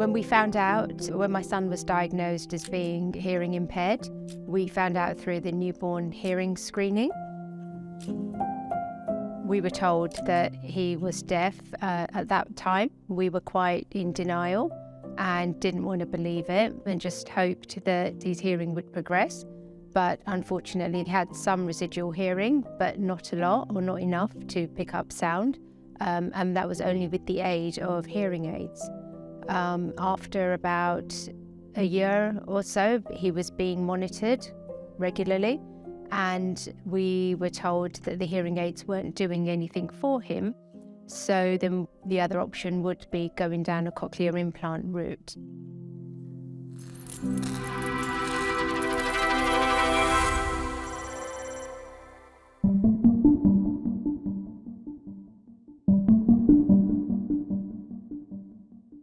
When we found out, when my son was diagnosed as being hearing impaired, we found out through the newborn hearing screening. We were told that he was deaf at that time. We were quite in denial and didn't want to believe it and just hoped that his hearing would progress. But unfortunately, he had some residual hearing, but not a lot or not enough to pick up sound. And that was only with the aid of hearing aids. After about a year or so, he was being monitored regularly, and we were told that the hearing aids weren't doing anything for him. So then the other option would be going down a cochlear implant route.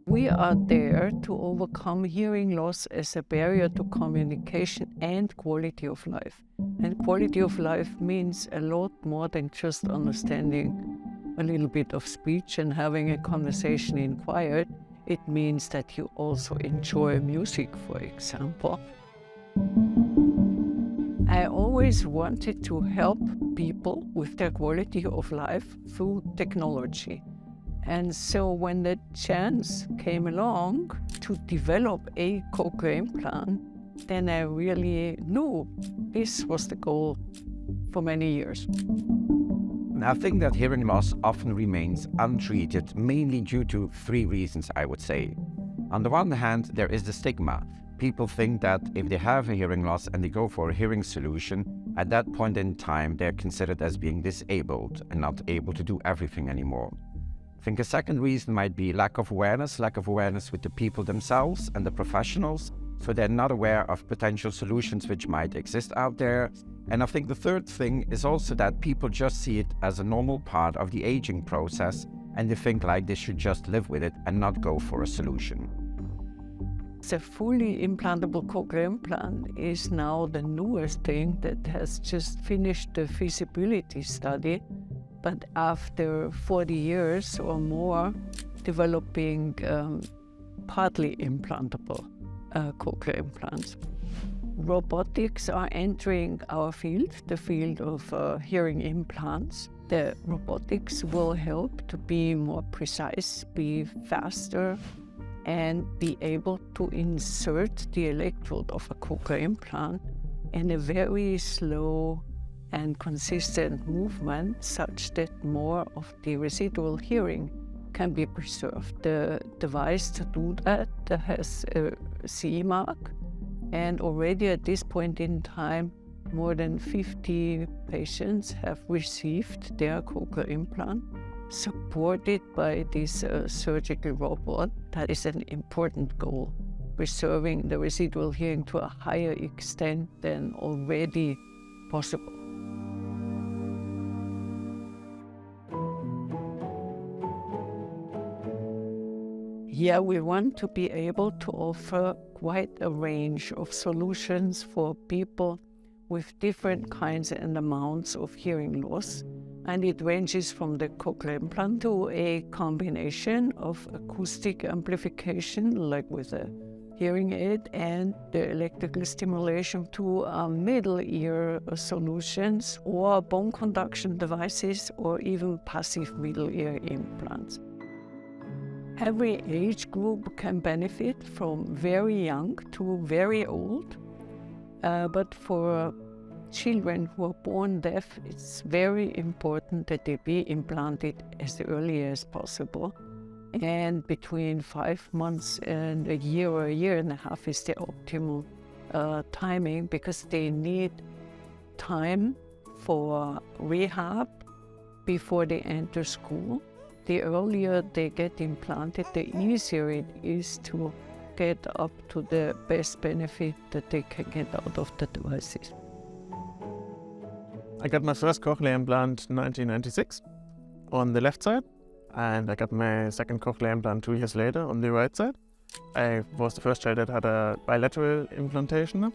We are there to overcome hearing loss as a barrier to communication and quality of life. And quality of life means a lot more than just understanding a little bit of speech and having a conversation in quiet. It means that you also enjoy music, for example. I always wanted to help people with their quality of life through technology. And so when the chance came along to develop a cochlear implant, then I really knew this was the goal for many years. I think that hearing loss often remains untreated, mainly due to three reasons, I would say. On the one hand, there is the stigma. People think that if they have a hearing loss and they go for a hearing solution, at that point in time, they're considered as being disabled and not able to do everything anymore. I think a second reason might be lack of awareness with the people themselves and the professionals, so they're not aware of potential solutions which might exist out there. And I think the third thing is also that people just see it as a normal part of the aging process, and they think like they should just live with it and not go for a solution. The fully implantable cochlear implant is now the newest thing that has just finished the feasibility study. But after 40 years or more developing partly implantable cochlear implants. Robotics are entering our field, the field of hearing implants. The robotics will help to be more precise, be faster, and be able to insert the electrode of a cochlear implant in a very slow and consistent movement such that more of the residual hearing can be preserved. The device to do that has a CE mark, and already at this point in time, more than 50 patients have received their cochlear implant, supported by this surgical robot. That is an important goal, preserving the residual hearing to a higher extent than already possible. Yeah, we want to be able to offer quite a range of solutions for people with different kinds and amounts of hearing loss. And it ranges from the cochlear implant to a combination of acoustic amplification, like with a hearing aid, and the electrical stimulation to middle ear solutions, or bone conduction devices, or even passive middle ear implants. Every age group can benefit from very young to very old, but for children who are born deaf, it's very important that they be implanted as early as possible. And between 5 months and a year or a year and a half is the optimal timing, because they need time for rehab before they enter school. The earlier they get implanted, the easier it is to get up to the best benefit that they can get out of the devices. I got my first cochlear implant in 1996 on the left side, and I got my second cochlear implant 2 years later on the right side. I was the first child that had a bilateral implantation.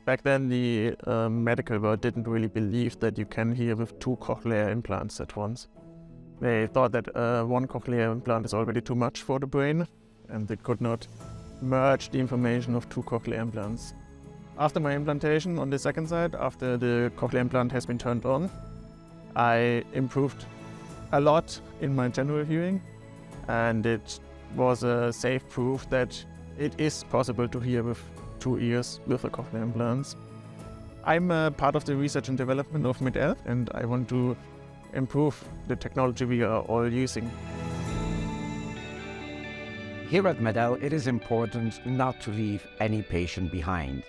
Back then the medical world didn't really believe that you can hear with 2 cochlear implants at once. They thought that one cochlear implant is already too much for the brain, and they could not merge the information of two cochlear implants. After my implantation on the second side, after the cochlear implant has been turned on, I improved a lot in my general hearing, and it was a safe proof that it is possible to hear with 2 ears with the cochlear implants. I'm a part of the research and development of MedELF, and I want to improve the technology we are all using. Here at MEDEL, it is important not to leave any patient behind.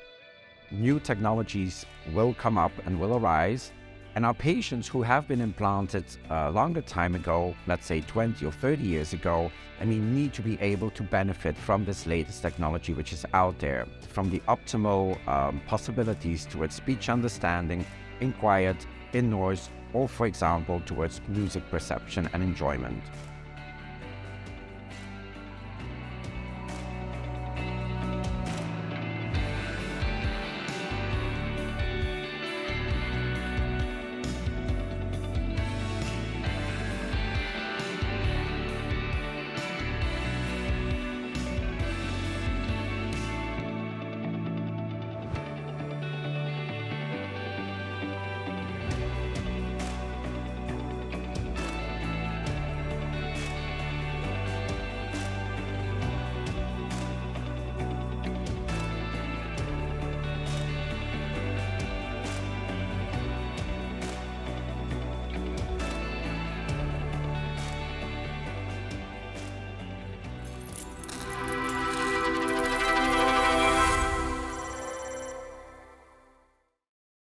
New technologies will come up and will arise, and our patients who have been implanted a longer time ago, let's say 20 or 30 years ago, need to be able to benefit from this latest technology which is out there, from the optimal possibilities towards speech understanding, in quiet, in noise, or for example, towards music perception and enjoyment.